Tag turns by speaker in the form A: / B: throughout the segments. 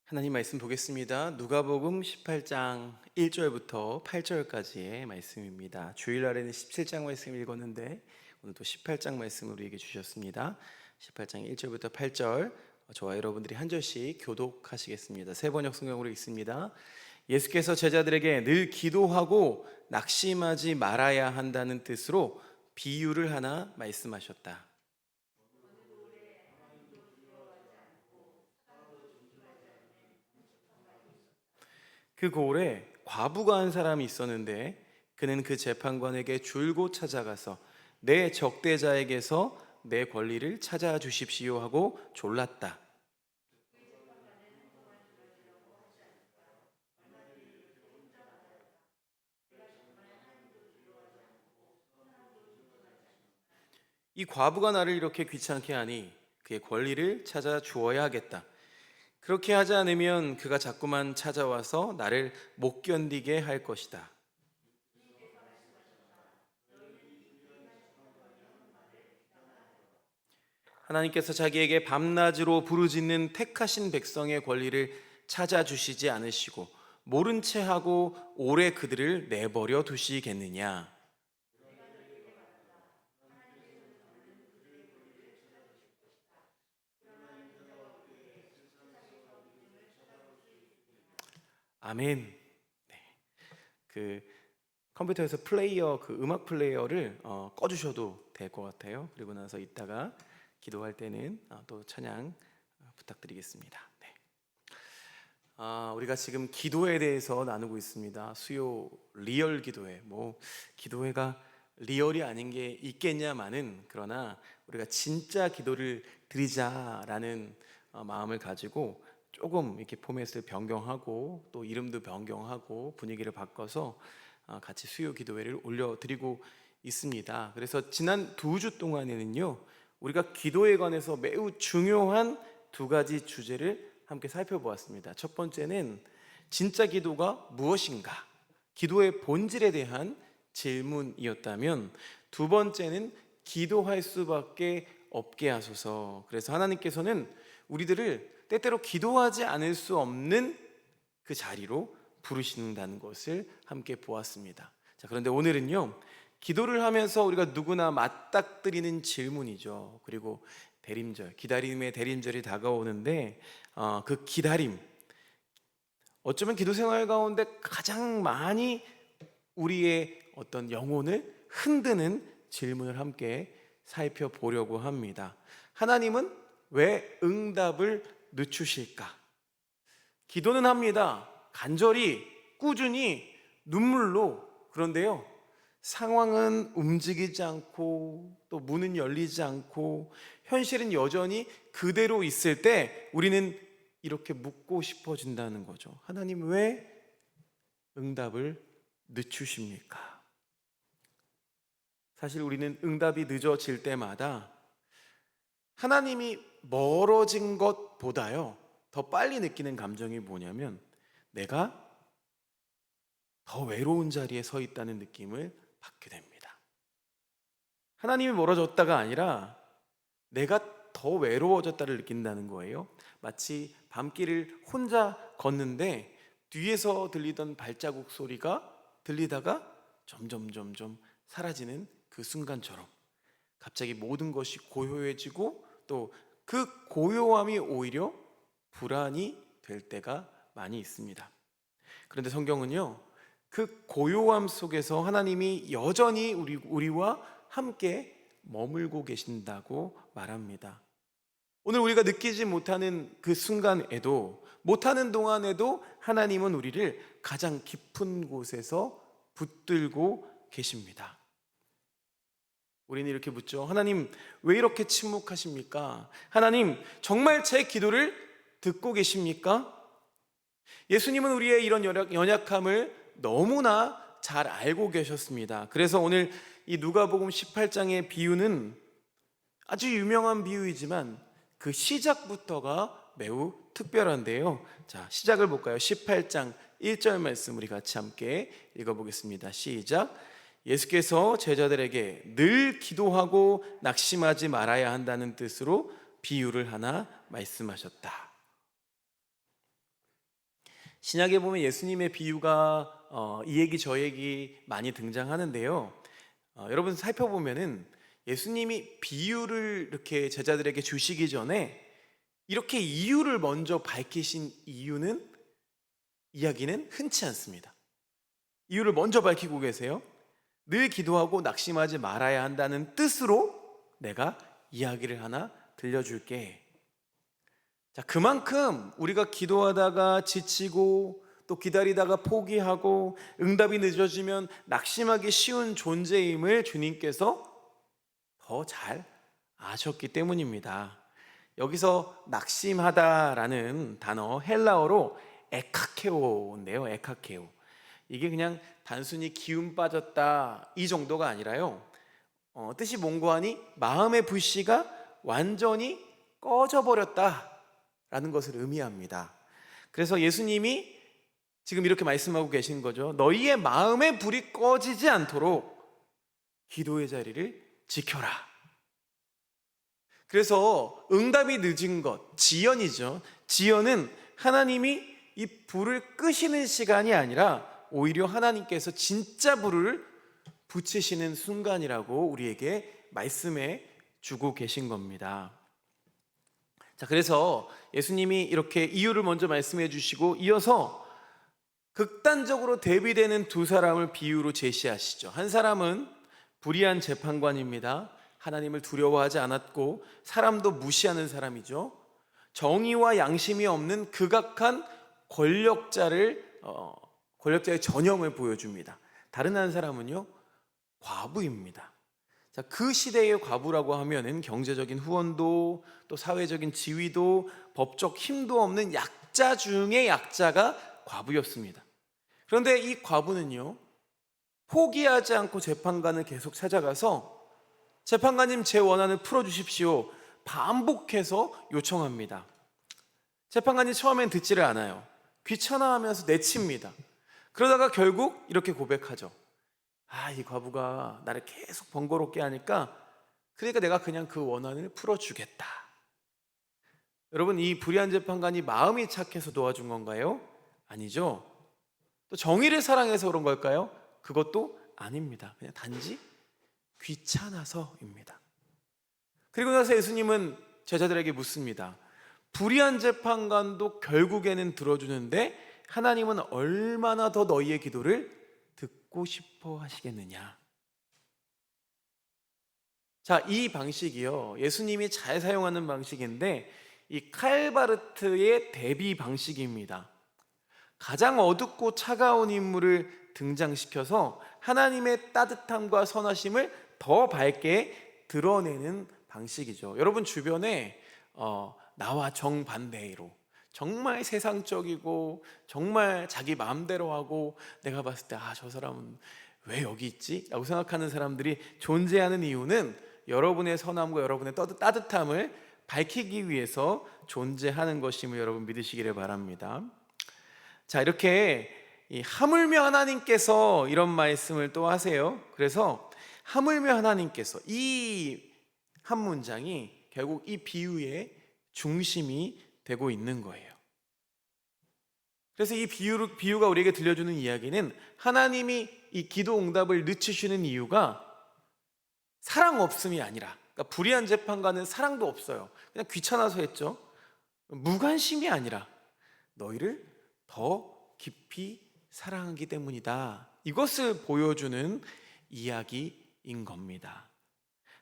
A: 하나님 말씀 보겠습니다. 누가복음 18장 1절부터 8절까지의 말씀입니다. 주일날에는 17장 말씀 읽었는데 오늘도 18장 말씀을 우리에게 주셨습니다. 18장 1절부터 8절 저와 여러분들이 한 절씩 교독하시겠습니다. 세 번역 성경으로 읽습니다. 예수께서 제자들에게 늘 기도하고 낙심하지 말아야 한다는 뜻으로 비유를 하나 말씀하셨다. 그 고을에 과부가 한 사람이 있었는데 그는 그 재판관에게 줄곧 찾아가서 내 적대자에게서 내 권리를 찾아 주십시오 하고 졸랐다. 이 과부가 나를 이렇게 귀찮게 하니 그의 권리를 찾아 주어야 하겠다. 그렇게 하지 않으면 그가 자꾸만 찾아와서 나를 못 견디게 할 것이다. 하나님께서 자기에게 밤낮으로 부르짖는 택하신 백성의 권리를 찾아주시지 않으시고 모른 채 하고 오래 그들을 내버려 두시겠느냐. 아멘. 네. 그 컴퓨터에서 플레이어 그 음악 플레이어를 꺼주셔도 될 것 같아요. 그리고 나서 이따가 기도할 때는 또 찬양 부탁드리겠습니다. 네. 우리가 지금 기도에 대해서 나누고 있습니다. 수요 리얼 기도회. 기도회가 리얼이 아닌 게 있겠냐마는, 그러나 우리가 진짜 기도를 드리자라는 마음을 가지고 조금 이렇게 포맷을 변경하고 또 이름도 변경하고 분위기를 바꿔서 같이 수요 기도회를 올려드리고 있습니다. 그래서 지난 2주 동안에는요, 우리가 기도에 관해서 매우 중요한 2가지 주제를 함께 살펴보았습니다. 첫 번째는 진짜 기도가 무엇인가, 기도의 본질에 대한 질문이었다면, 두 번째는 기도할 수밖에 없게 하소서. 그래서 하나님께서는 우리들을 때때로 기도하지 않을 수 없는 그 자리로 부르신다는 것을 함께 보았습니다. 자, 그런데 오늘은요, 기도를 하면서 우리가 누구나 맞닥뜨리는 질문이죠. 그리고 대림절, 기다림의 대림절이 다가오는데 그 기다림, 어쩌면 기도 생활 가운데 가장 많이 우리의 어떤 영혼을 흔드는 질문을 함께 살펴보려고 합니다. 하나님은 왜 응답을 늦추실까? 기도는 합니다. 간절히, 꾸준히, 눈물로. 그런데요, 상황은 움직이지 않고 또 문은 열리지 않고 현실은 여전히 그대로 있을 때 우리는 이렇게 묻고 싶어진다는 거죠. 하나님, 왜 응답을 늦추십니까? 사실 우리는 응답이 늦어질 때마다 하나님이 멀어진 것보다요, 더 빨리 느끼는 감정이 뭐냐면 내가 더 외로운 자리에 서 있다는 느낌을 받게 됩니다. 하나님이 멀어졌다가 아니라 내가 더 외로워졌다를 느낀다는 거예요. 마치 밤길을 혼자 걷는데 뒤에서 들리던 발자국 소리가 들리다가 점점 사라지는 그 순간처럼 갑자기 모든 것이 고요해지고 또 그 고요함이 오히려 불안이 될 때가 많이 있습니다. 그런데 성경은요, 그 고요함 속에서 하나님이 여전히 우리와 함께 머물고 계신다고 말합니다. 오늘 우리가 느끼지 못하는 그 순간에도, 못하는 동안에도 하나님은 우리를 가장 깊은 곳에서 붙들고 계십니다. 우리는 이렇게 묻죠. 하나님, 왜 이렇게 침묵하십니까? 하나님, 정말 제 기도를 듣고 계십니까? 예수님은 우리의 이런 연약함을 너무나 잘 알고 계셨습니다. 그래서 오늘 이 누가복음 18장의 비유는 아주 유명한 비유이지만 그 시작부터가 매우 특별한데요. 자, 시작을 볼까요? 18장 1절 말씀 우리 같이 함께 읽어보겠습니다. 시작. 예수께서 제자들에게 늘 기도하고 낙심하지 말아야 한다는 뜻으로 비유를 하나 말씀하셨다. 신약에 보면 예수님의 비유가 이 얘기 저 얘기 많이 등장하는데요. 여러분 살펴보면은 예수님이 비유를 이렇게 제자들에게 주시기 전에 이렇게 이유를 먼저 밝히신 이야기는 흔치 않습니다. 이유를 먼저 밝히고 계세요. 늘 기도하고 낙심하지 말아야 한다는 뜻으로 내가 이야기를 하나 들려줄게. 자, 그만큼 우리가 기도하다가 지치고 또 기다리다가 포기하고 응답이 늦어지면 낙심하기 쉬운 존재임을 주님께서 더 잘 아셨기 때문입니다. 여기서 낙심하다라는 단어 헬라어로 에카케오인데요. 에카케오. 이게 그냥 단순히 기운 빠졌다 이 정도가 아니라요. 뜻이 뭔고 하니 마음의 불씨가 완전히 꺼져버렸다라는 것을 의미합니다. 그래서 예수님이 지금 이렇게 말씀하고 계신 거죠. 너희의 마음의 불이 꺼지지 않도록 기도의 자리를 지켜라. 그래서 응답이 늦은 것, 지연이죠. 지연은 하나님이 이 불을 끄시는 시간이 아니라 오히려 하나님께서 진짜 불을 붙이시는 순간이라고 우리에게 말씀해 주고 계신 겁니다. 자, 그래서 예수님이 이렇게 이유를 먼저 말씀해 주시고 이어서 극단적으로 대비되는 두 사람을 비유로 제시하시죠. 한 사람은 불의한 재판관입니다. 하나님을 두려워하지 않았고 사람도 무시하는 사람이죠. 정의와 양심이 없는 극악한 권력자의 전형을 보여줍니다. 다른 한 사람은요, 과부입니다. 자, 그 시대의 과부라고 하면은 경제적인 후원도 또 사회적인 지위도 법적 힘도 없는 약자 중의 약자가 과부였습니다. 그런데 이 과부는요, 포기하지 않고 재판관을 계속 찾아가서 재판관님 제 원한을 풀어주십시오 반복해서 요청합니다. 재판관이 처음엔 듣지를 않아요. 귀찮아하면서 내칩니다. 그러다가 결국 이렇게 고백하죠. 이 과부가 나를 계속 번거롭게 하니까 그러니까 내가 그냥 그 원한을 풀어주겠다. 여러분, 이 불의한 재판관이 마음이 착해서 도와준 건가요? 아니죠. 또 정의를 사랑해서 그런 걸까요? 그것도 아닙니다. 그냥 단지 귀찮아서입니다. 그리고 나서 예수님은 제자들에게 묻습니다. 불의한 재판관도 결국에는 들어주는데 하나님은 얼마나 더 너희의 기도를 듣고 싶어 하시겠느냐. 자, 이 방식이요, 예수님이 잘 사용하는 방식인데 이 칼바르트의 대비 방식입니다. 가장 어둡고 차가운 인물을 등장시켜서 하나님의 따뜻함과 선하심을 더 밝게 드러내는 방식이죠. 여러분 주변에 나와 정반대로 정말 세상적이고 정말 자기 마음대로 하고 내가 봤을 때 저 사람은 왜 여기 있지? 라고 생각하는 사람들이 존재하는 이유는 여러분의 선함과 여러분의 따뜻함을 밝히기 위해서 존재하는 것임을 여러분 믿으시기를 바랍니다. 자, 이렇게 하물며 하나님께서 이런 말씀을 또 하세요. 그래서 하물며 하나님께서, 이 한 문장이 결국 이 비유의 중심이 되고 있는 거예요. 그래서 이 비유가 우리에게 들려주는 이야기는 하나님이 이 기도 응답을 늦추시는 이유가 사랑 없음이 아니라, 그러니까 불의한 재판관은 사랑도 없어요. 그냥 귀찮아서 했죠. 무관심이 아니라 너희를 더 깊이 사랑하기 때문이다. 이것을 보여주는 이야기인 겁니다.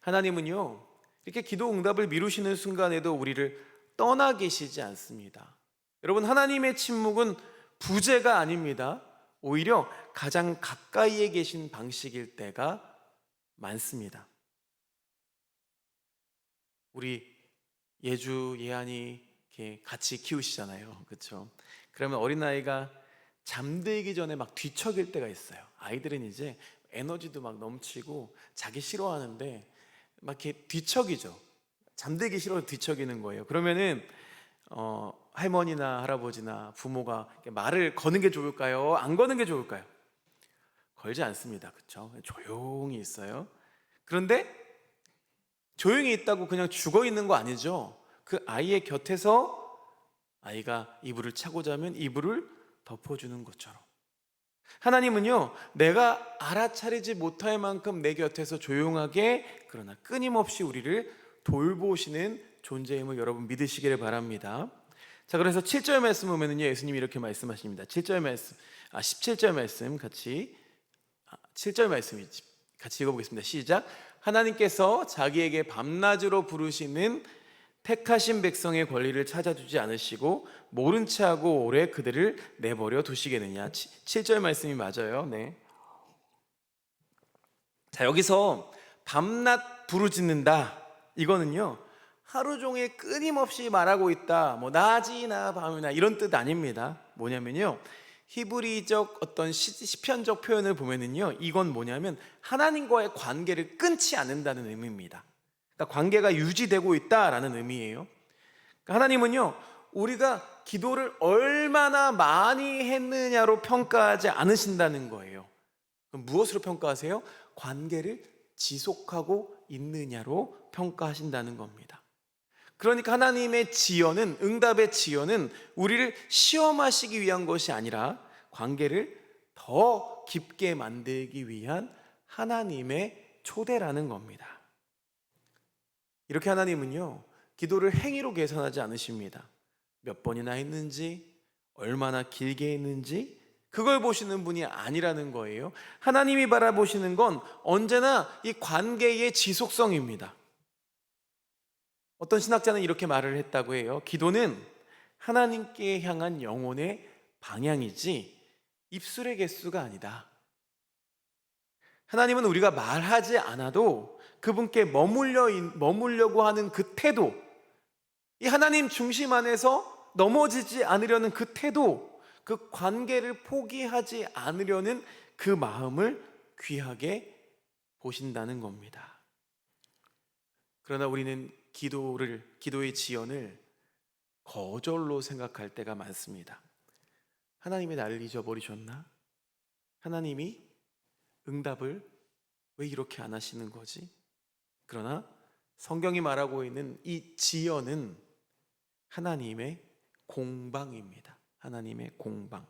A: 하나님은요, 이렇게 기도 응답을 미루시는 순간에도 우리를 떠나 계시지 않습니다. 여러분, 하나님의 침묵은 부재가 아닙니다. 오히려 가장 가까이에 계신 방식일 때가 많습니다. 우리 예주, 예한이 이렇게 같이 키우시잖아요. 그렇죠? 그러면 어린아이가 잠들기 전에 막 뒤척일 때가 있어요. 아이들은 이제 에너지도 막 넘치고 자기 싫어하는데 막 이렇게 뒤척이죠. 잠들기 싫어서 뒤척이는 거예요. 그러면은 할머니나 할아버지나 부모가 말을 거는 게 좋을까요? 안 거는 게 좋을까요? 걸지 않습니다. 그렇죠? 조용히 있어요. 그런데 조용히 있다고 그냥 죽어 있는 거 아니죠. 그 아이의 곁에서 아이가 이불을 차고 자면 이불을 덮어주는 것처럼 하나님은요, 내가 알아차리지 못할 만큼 내 곁에서 조용하게 그러나 끊임없이 우리를 돌보시는 존재임을 여러분 믿으시기를 바랍니다. 자, 그래서 7절 말씀 보면은요, 예수님이 이렇게 말씀하십니다. 7절 말씀, 17절 말씀 같이 7절 말씀 같이 읽어보겠습니다. 시작. 하나님께서 자기에게 밤낮으로 부르시는 택하신 백성의 권리를 찾아주지 않으시고 모른 채 하고 오래 그들을 내버려 두시겠느냐. 7절 말씀이 맞아요. 네. 자, 여기서 밤낮 부르짖는다, 이거는요 하루 종일 끊임없이 말하고 있다, 뭐 낮이나 밤이나 이런 뜻 아닙니다. 뭐냐면요, 히브리적 어떤 시편적 표현을 보면은요, 이건 뭐냐면 하나님과의 관계를 끊지 않는다는 의미입니다. 그러니까 관계가 유지되고 있다라는 의미예요. 그러니까 하나님은요, 우리가 기도를 얼마나 많이 했느냐로 평가하지 않으신다는 거예요. 그럼 무엇으로 평가하세요? 관계를 지속하고 있느냐로 평가하신다는 겁니다. 그러니까 하나님의 지연은, 응답의 지연은 우리를 시험하시기 위한 것이 아니라 관계를 더 깊게 만들기 위한 하나님의 초대라는 겁니다. 이렇게 하나님은요, 기도를 행위로 계산하지 않으십니다. 몇 번이나 했는지, 얼마나 길게 했는지 그걸 보시는 분이 아니라는 거예요. 하나님이 바라보시는 건 언제나 이 관계의 지속성입니다. 어떤 신학자는 이렇게 말을 했다고 해요. 기도는 하나님께 향한 영혼의 방향이지 입술의 개수가 아니다. 하나님은 우리가 말하지 않아도 그분께 머물려고 하는 그 태도, 이 하나님 중심 안에서 넘어지지 않으려는 그 태도, 그 관계를 포기하지 않으려는 그 마음을 귀하게 보신다는 겁니다. 그러나 우리는 기도의 지연을 거절로 생각할 때가 많습니다. 하나님이 나를 잊어버리셨나? 하나님이 응답을 왜 이렇게 안 하시는 거지? 그러나 성경이 말하고 있는 이 지연은 하나님의 공방입니다. 하나님의 공방.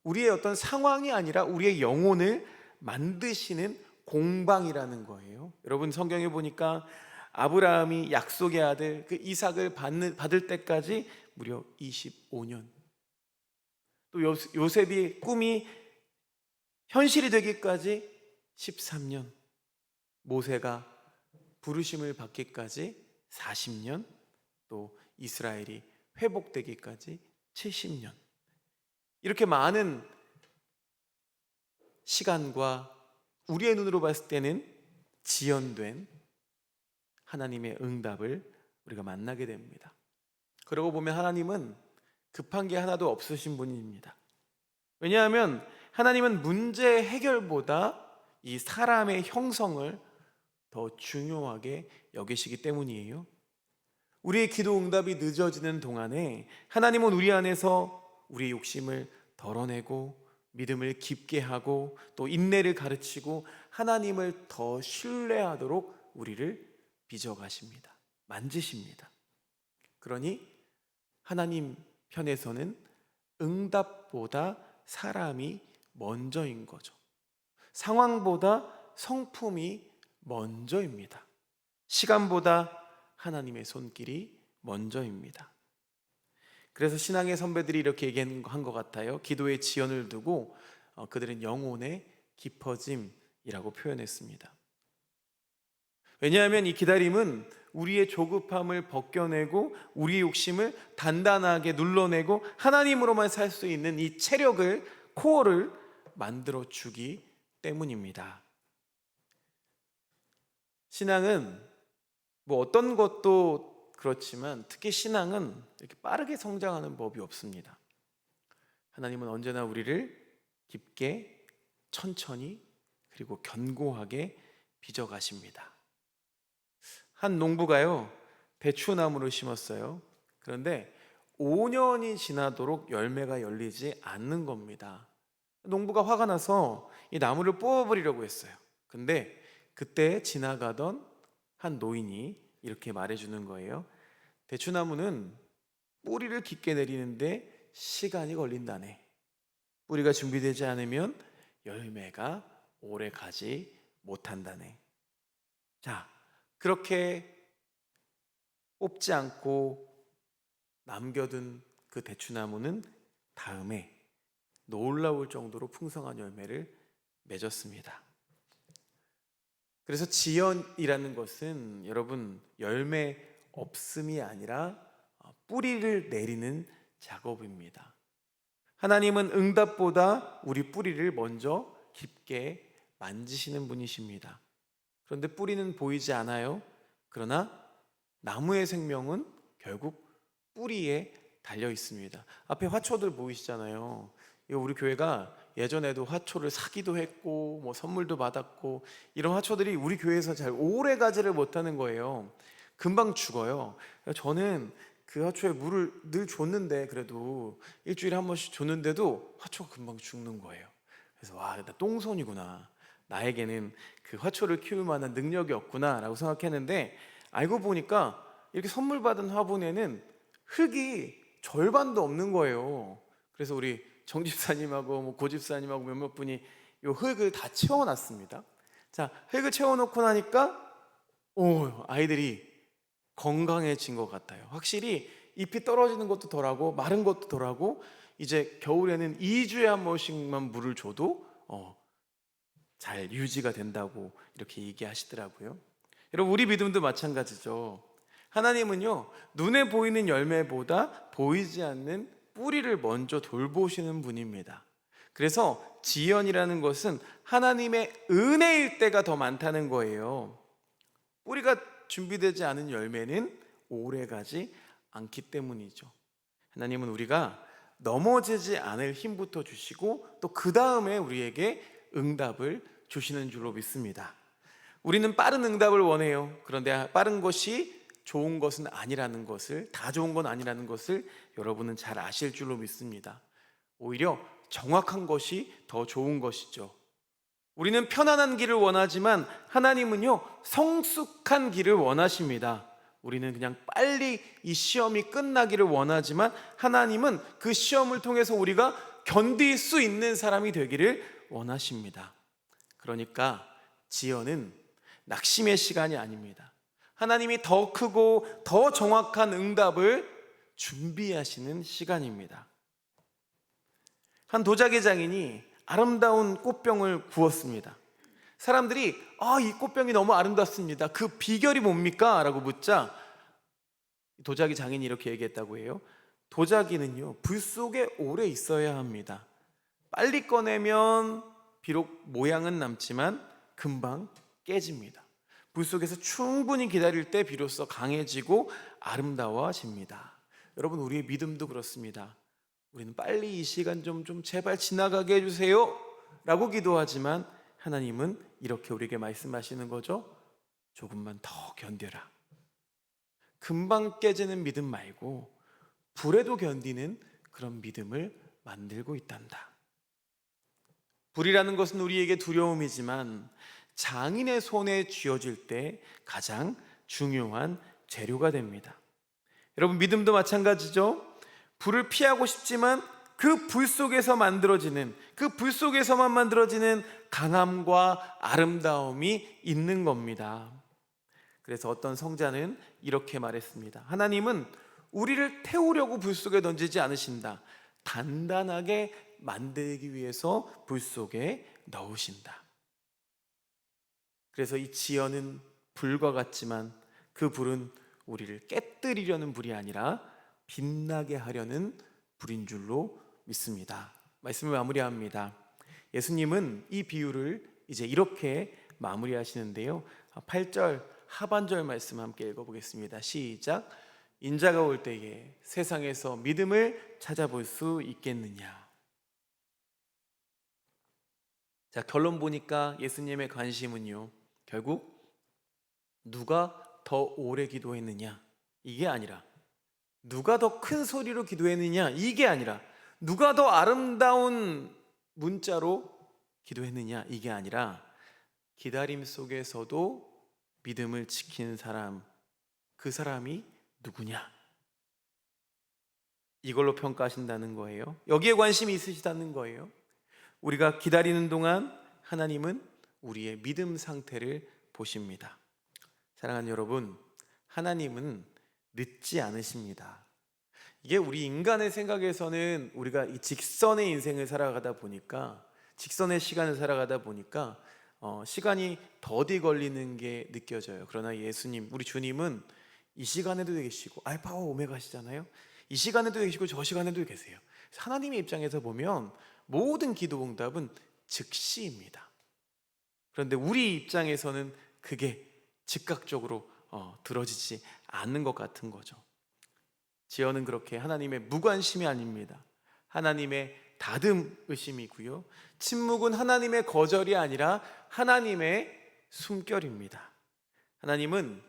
A: 우리의 어떤 상황이 아니라 우리의 영혼을 만드시는 공방이라는 거예요. 여러분, 성경에 보니까 아브라함이 약속의 아들 그 이삭을 받을 때까지 무려 25년, 또 요셉이 꿈이 현실이 되기까지 13년, 모세가 부르심을 받기까지 40년, 또 이스라엘이 회복되기까지 70년, 이렇게 많은 시간과 우리의 눈으로 봤을 때는 지연된 하나님의 응답을 우리가 만나게 됩니다. 그러고 보면 하나님은 급한 게 하나도 없으신 분입니다. 왜냐하면 하나님은 문제 해결보다 이 사람의 형성을 더 중요하게 여기시기 때문이에요. 우리의 기도 응답이 늦어지는 동안에 하나님은 우리 안에서 우리의 욕심을 덜어내고 믿음을 깊게 하고 또 인내를 가르치고 하나님을 더 신뢰하도록 우리를 빚어가십니다. 만지십니다. 그러니 하나님 편에서는 응답보다 사람이 먼저인 거죠. 상황보다 성품이 먼저입니다. 시간보다 하나님의 손길이 먼저입니다. 그래서 신앙의 선배들이 이렇게 얘기한 것 같아요. 기도의 지연을 두고 그들은 영혼의 깊어짐이라고 표현했습니다. 왜냐하면 이 기다림은 우리의 조급함을 벗겨내고 우리의 욕심을 단단하게 눌러내고 하나님으로만 살 수 있는 이 체력을, 코어를 만들어 주기 때문입니다. 신앙은 뭐 어떤 것도 그렇지만 특히 신앙은 이렇게 빠르게 성장하는 법이 없습니다. 하나님은 언제나 우리를 깊게, 천천히, 그리고 견고하게 빚어가십니다. 한 농부가요, 배추나무를 심었어요. 그런데 5년이 지나도록 열매가 열리지 않는 겁니다. 농부가 화가 나서 이 나무를 뽑아버리려고 했어요. 근데 그때 지나가던 한 노인이 이렇게 말해주는 거예요. 대추나무는 뿌리를 깊게 내리는데 시간이 걸린다네. 뿌리가 준비되지 않으면 열매가 오래 가지 못한다네. 자, 그렇게 뽑지 않고 남겨둔 그 대추나무는 다음에 놀라울 정도로 풍성한 열매를 맺었습니다. 그래서 지연이라는 것은 여러분 열매 없음이 아니라 뿌리를 내리는 작업입니다. 하나님은 응답보다 우리 뿌리를 먼저 깊게 만지시는 분이십니다. 그런데 뿌리는 보이지 않아요. 그러나 나무의 생명은 결국 뿌리에 달려 있습니다. 앞에 화초들 보이시잖아요. 이거 우리 교회가 예전에도 화초를 사기도 했고 뭐 선물도 받았고, 이런 화초들이 우리 교회에서 잘 오래 가지를 못하는 거예요. 금방 죽어요. 저는 그 화초에 물을 늘 줬는데, 그래도 일주일에 한 번씩 줬는데도 화초가 금방 죽는 거예요. 그래서 와, 나 똥손이구나, 나에게는 그 화초를 키울 만한 능력이 없구나 라고 생각했는데, 알고 보니까 이렇게 선물 받은 화분에는 흙이 절반도 없는 거예요. 그래서 우리 정집사님하고 뭐 고집사님하고 몇몇 분이 이 흙을 다 채워놨습니다. 자, 흙을 채워놓고 나니까 아이들이 건강해진 것 같아요. 확실히 잎이 떨어지는 것도 덜하고 마른 것도 덜하고, 이제 겨울에는 2주에 한 번씩만 물을 줘도 잘 유지가 된다고 이렇게 얘기하시더라고요. 여러분, 우리 믿음도 마찬가지죠. 하나님은요, 눈에 보이는 열매보다 보이지 않는 뿌리를 먼저 돌보시는 분입니다. 그래서 지연이라는 것은 하나님의 은혜일 때가 더 많다는 거예요. 뿌리가 준비되지 않은 열매는 오래가지 않기 때문이죠. 하나님은 우리가 넘어지지 않을 힘부터 주시고, 또 그 다음에 우리에게 응답을 주시는 줄로 믿습니다. 우리는 빠른 응답을 원해요. 그런데 빠른 것이 좋은 것은 아니라는 것을, 다 좋은 건 아니라는 것을 여러분은 잘 아실 줄로 믿습니다. 오히려 정확한 것이 더 좋은 것이죠. 우리는 편안한 길을 원하지만 하나님은요, 성숙한 길을 원하십니다. 우리는 그냥 빨리 이 시험이 끝나기를 원하지만 하나님은 그 시험을 통해서 우리가 견딜 수 있는 사람이 되기를 원하십니다. 그러니까 지연은 낙심의 시간이 아닙니다. 하나님이 더 크고 더 정확한 응답을 준비하시는 시간입니다. 한 도자기 장인이 아름다운 꽃병을 구웠습니다. 사람들이 이 꽃병이 너무 아름답습니다. 그 비결이 뭡니까? 라고 묻자 도자기 장인이 이렇게 얘기했다고 해요. 도자기는요, 불 속에 오래 있어야 합니다. 빨리 꺼내면 비록 모양은 남지만 금방 깨집니다. 불 속에서 충분히 기다릴 때 비로소 강해지고 아름다워집니다. 여러분, 우리의 믿음도 그렇습니다. 우리는 빨리 이 시간 좀 제발 지나가게 해주세요 라고 기도하지만 하나님은 이렇게 우리에게 말씀하시는 거죠. 조금만 더 견뎌라. 금방 깨지는 믿음 말고 불에도 견디는 그런 믿음을 만들고 있단다. 불이라는 것은 우리에게 두려움이지만 장인의 손에 쥐어질 때 가장 중요한 재료가 됩니다. 여러분, 믿음도 마찬가지죠. 불을 피하고 싶지만 그 불 속에서 만들어지는, 그 불 속에서만 만들어지는 강함과 아름다움이 있는 겁니다. 그래서 어떤 성자는 이렇게 말했습니다. 하나님은 우리를 태우려고 불 속에 던지지 않으신다. 단단하게 만들기 위해서 불 속에 넣으신다. 그래서 이 지연은 불과 같지만 그 불은 우리를 깨뜨리려는 불이 아니라 빛나게 하려는 불인 줄로 믿습니다. 말씀을 마무리합니다. 예수님은 이 비유를 이제 이렇게 마무리하시는데요. 8절 하반절 말씀 함께 읽어보겠습니다. 시작. 인자가 올 때에 세상에서 믿음을 찾아볼 수 있겠느냐. 자, 결론 보니까 예수님의 관심은요, 결국 누가 더 오래 기도했느냐 이게 아니라, 누가 더 큰 소리로 기도했느냐 이게 아니라, 누가 더 아름다운 문자로 기도했느냐 이게 아니라, 기다림 속에서도 믿음을 지킨 사람, 그 사람이 누구냐? 이걸로 평가하신다는 거예요. 여기에 관심이 있으시다는 거예요. 우리가 기다리는 동안 하나님은 우리의 믿음 상태를 보십니다. 사랑하는 여러분, 하나님은 늦지 않으십니다. 이게 우리 인간의 생각에서는 우리가 이 직선의 인생을 살아가다 보니까, 직선의 시간을 살아가다 보니까 시간이 더디 걸리는 게 느껴져요. 그러나 예수님, 우리 주님은 이 시간에도 계시고 알파와 오메가시잖아요. 이 시간에도 계시고 저 시간에도 계세요. 하나님의 입장에서 보면 모든 기도 응답은 즉시입니다. 그런데 우리 입장에서는 그게 즉각적으로 들어지지 않는 것 같은 거죠. 지연은 그렇게 하나님의 무관심이 아닙니다. 하나님의 다듬으심이고요. 침묵은 하나님의 거절이 아니라 하나님의 숨결입니다. 하나님은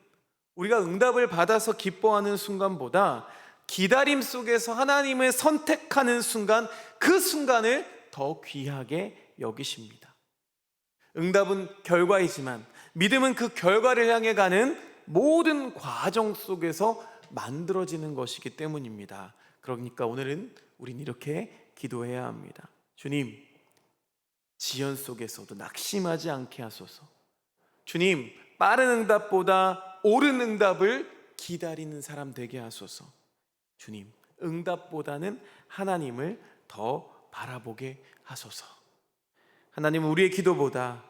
A: 우리가 응답을 받아서 기뻐하는 순간보다 기다림 속에서 하나님을 선택하는 순간, 그 순간을 더 귀하게 여기십니다. 응답은 결과이지만 믿음은 그 결과를 향해 가는 모든 과정 속에서 만들어지는 것이기 때문입니다. 그러니까 오늘은 우린 이렇게 기도해야 합니다. 주님, 지연 속에서도 낙심하지 않게 하소서. 주님, 빠른 응답보다 옳은 응답을 기다리는 사람 되게 하소서. 주님, 응답보다는 하나님을 더 바라보게 하소서. 하나님은 우리의 기도보다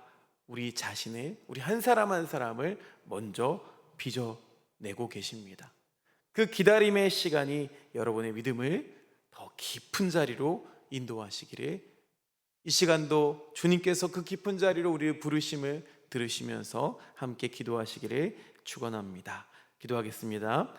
A: 우리 자신을, 우리 한 사람 한 사람을 먼저 빚어내고 계십니다. 그 기다림의 시간이 여러분의 믿음을 더 깊은 자리로 인도하시기를, 이 시간도 주님께서 그 깊은 자리로 우리를 부르심을 들으시면서 함께 기도하시기를 축원합니다. 기도하겠습니다.